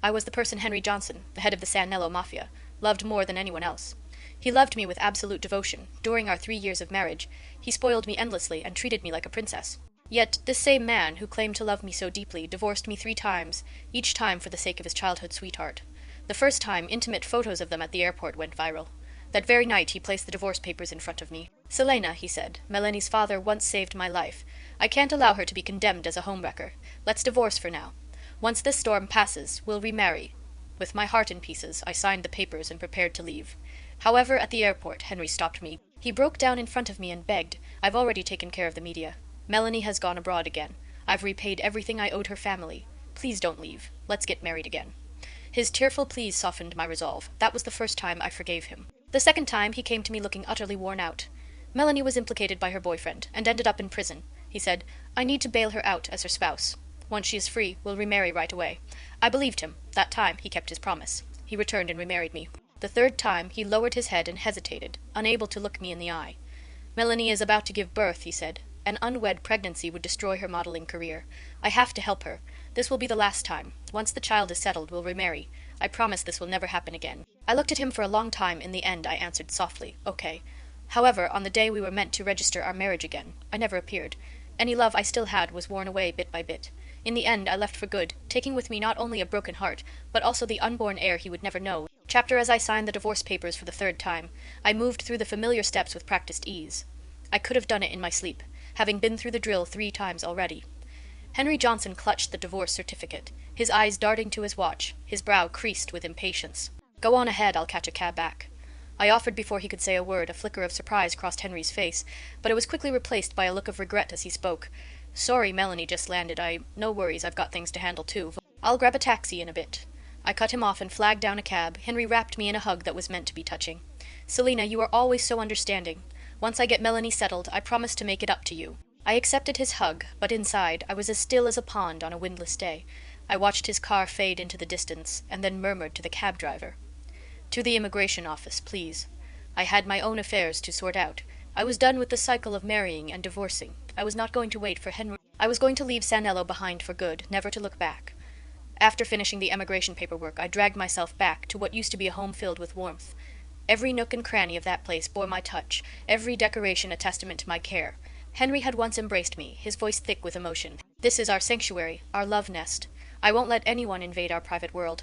I was the person Henry Johnson, the head of the San Nello Mafia, loved more than anyone else. He loved me with absolute devotion. During our 3 years of marriage, he spoiled me endlessly and treated me like a princess. Yet this same man, who claimed to love me so deeply, divorced me 3 times, each time for the sake of his childhood sweetheart. The first time, intimate photos of them at the airport went viral. That very night he placed the divorce papers in front of me. "Selena," he said, "Melanie's father once saved my life. I can't allow her to be condemned as a homewrecker. Let's divorce for now. Once this storm passes, we'll remarry." With my heart in pieces, I signed the papers and prepared to leave. However, at the airport, Henry stopped me. He broke down in front of me and begged. "I've already taken care of the media. Melanie has gone abroad again. I've repaid everything I owed her family. Please don't leave. Let's get married again." His tearful pleas softened my resolve. That was the first time I forgave him. The second time he came to me looking utterly worn out. Melanie was implicated by her boyfriend and ended up in prison. He said, "I need to bail her out as her spouse. Once she is free, we'll remarry right away." I believed him. That time he kept his promise. He returned and remarried me. The third time he lowered his head and hesitated, unable to look me in the eye. "Melanie is about to give birth," he said. "An unwed pregnancy would destroy her modeling career. I have to help her. This will be the last time. Once the child is settled, we'll remarry. I promise this will never happen again." I looked at him for a long time. In the end, I answered softly, "Okay." However, on the day we were meant to register our marriage again, I never appeared. Any love I still had was worn away bit by bit. In the end, I left for good, taking with me not only a broken heart, but also the unborn heir he would never know. Chapter as I signed the divorce papers for the third time, I moved through the familiar steps with practiced ease. I could have done it in my sleep, having been through the drill 3 times already. Henry Johnson clutched the divorce certificate, his eyes darting to his watch, his brow creased with impatience. "Go on ahead, I'll catch a cab back." I offered before he could say a word. A flicker of surprise crossed Henry's face, but it was quickly replaced by a look of regret as he spoke. "Sorry Melanie just landed. No worries, I've got things to handle too. I'll grab a taxi in a bit." I cut him off and flagged down a cab. Henry wrapped me in a hug that was meant to be touching. "Selena, you are always so understanding. Once I get Melanie settled, I promise to make it up to you." I accepted his hug, but inside I was as still as a pond on a windless day. I watched his car fade into the distance, and then murmured to the cab driver, "To the immigration office, please." I had my own affairs to sort out. I was done with the cycle of marrying and divorcing. I was not going to wait for Henry. I was going to leave San Nello behind for good, never to look back. After finishing the emigration paperwork, I dragged myself back to what used to be a home filled with warmth. Every nook and cranny of that place bore my touch, every decoration a testament to my care. Henry had once embraced me, his voice thick with emotion. "This is our sanctuary, our love nest. I won't let anyone invade our private world.